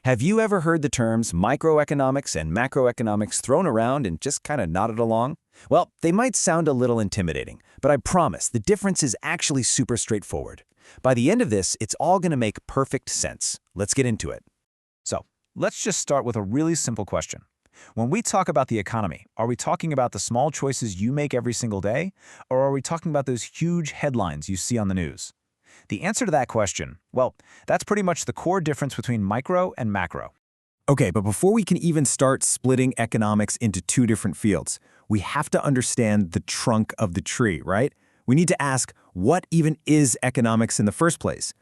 Have you ever heard the terms microeconomics and macroeconomics thrown around and just kind of nodded along? Well, they might sound a little intimidating, but I promise the difference is actually super straightforward. By the end of this, it's all going to make perfect sense. Let's get into it. So, let's just start with a really simple question. When we talk about the economy, are we talking about the small choices you make every single day, or are we talking about those huge headlines you see on the news? The answer to that question, well, that's pretty much the core difference between micro and macro. Okay, but before we can even start splitting economics into two different fields, we have to understand the trunk of the tree, right? We need to ask, what even is economics in the first place?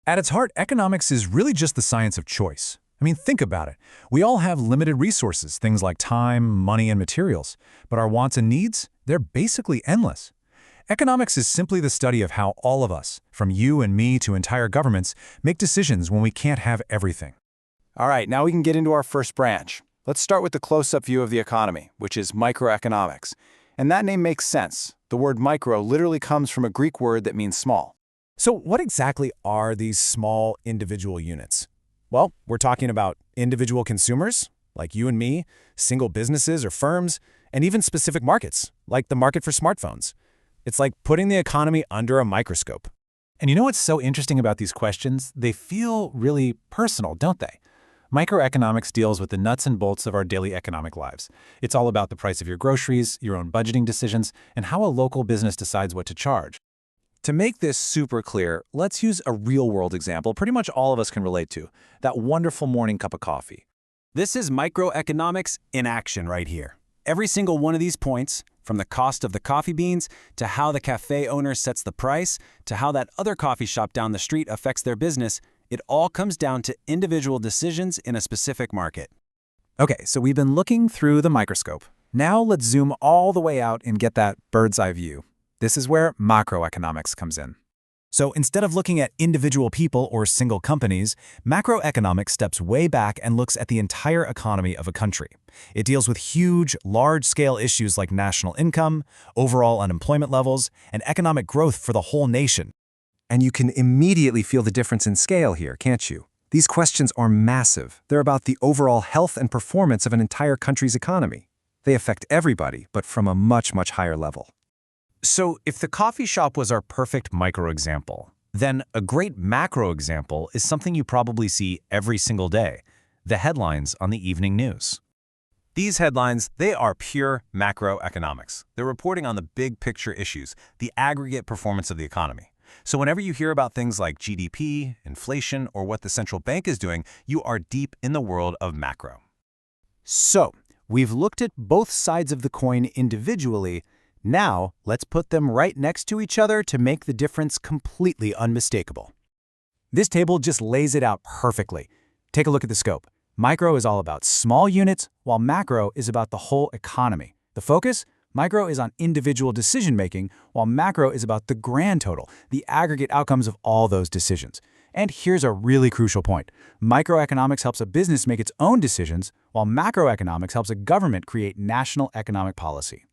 At its heart, economics is really just the science of choice. I mean, think about it. We all have limited resources, things like time, money, and materials. But our wants and needs, they're basically endless. Economics is simply the study of how all of us, from you and me to entire governments, make decisions when we can't have everything. All right, now we can get into our first branch. Let's start with the close-up view of the economy, which is microeconomics. And that name makes sense. The word micro literally comes from a Greek word that means small. So what exactly are these small individual units? Well, we're talking about individual consumers, like you and me, single businesses or firms, and even specific markets, like the market for smartphones. It's like putting the economy under a microscope. And you know what's so interesting about these questions? They feel really personal, don't they? Microeconomics deals with the nuts and bolts of our daily economic lives. It's all about the price of your groceries, your own budgeting decisions, and how a local business decides what to charge. To make this super clear, let's use a real-world example pretty much all of us can relate to, that wonderful morning cup of coffee. This is microeconomics in action right here. Every single one of these points, from the cost of the coffee beans, to how the cafe owner sets the price, to how that other coffee shop down the street affects their business, it all comes down to individual decisions in a specific market. Okay, so we've been looking through the microscope. Now let's zoom all the way out and get that bird's eye view. This is where macroeconomics comes in. So instead of looking at individual people or single companies, macroeconomics steps way back and looks at the entire economy of a country. It deals with huge, large-scale issues like national income, overall unemployment levels, and economic growth for the whole nation. And you can immediately feel the difference in scale here, can't you? These questions are massive. They're about the overall health and performance of an entire country's economy. They affect everybody, but from a much, much higher level. So if the coffee shop was our perfect micro example, then a great macro example is something you probably see every single day, the headlines on the evening news. These headlines, they are pure macroeconomics. They're reporting on the big picture issues, the aggregate performance of the economy. So whenever you hear about things like GDP, inflation, or what the central bank is doing, you are deep in the world of macro. So we've looked at both sides of the coin individually. Now, let's put them right next to each other to make the difference completely unmistakable. This table just lays it out perfectly. Take a look at the scope. Micro is all about small units, while macro is about the whole economy. The focus? Micro is on individual decision-making, while macro is about the grand total, the aggregate outcomes of all those decisions. And here's a really crucial point. Microeconomics helps a business make its own decisions, while macroeconomics helps a government create national economic policy.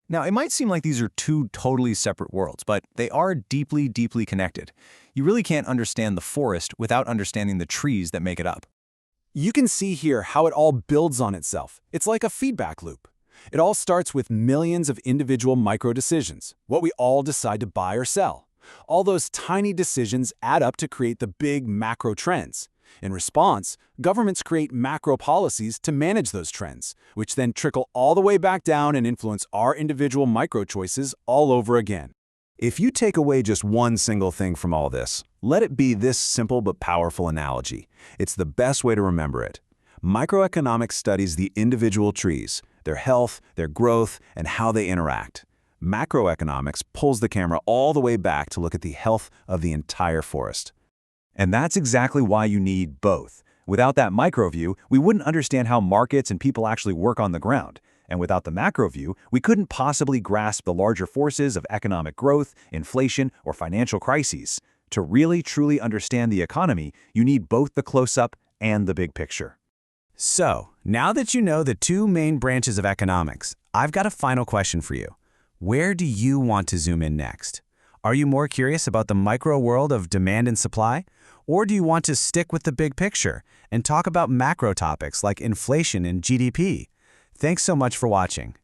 Now, it might seem like these are two totally separate worlds, but they are deeply, deeply connected. You really can't understand the forest without understanding the trees that make it up. You can see here how it all builds on itself. It's like a feedback loop. It all starts with millions of individual micro decisions, what we all decide to buy or sell. All those tiny decisions add up to create the big macro trends. In response, governments create macro policies to manage those trends, which then trickle all the way back down and influence our individual micro choices all over again. If you take away just one single thing from all this, let it be this simple but powerful analogy. It's the best way to remember it. Microeconomics studies the individual trees, their health, their growth, and how they interact. Macroeconomics pulls the camera all the way back to look at the health of the entire forest. And that's exactly why you need both. Without that micro view, we wouldn't understand how markets and people actually work on the ground. And without the macro view, we couldn't possibly grasp the larger forces of economic growth, inflation, or financial crises. To really, truly understand the economy, you need both the close-up and the big picture. So, now that you know the two main branches of economics, I've got a final question for you. Where do you want to zoom in next? Are you more curious about the micro world of demand and supply? Or do you want to stick with the big picture and talk about macro topics like inflation and GDP? Thanks so much for watching.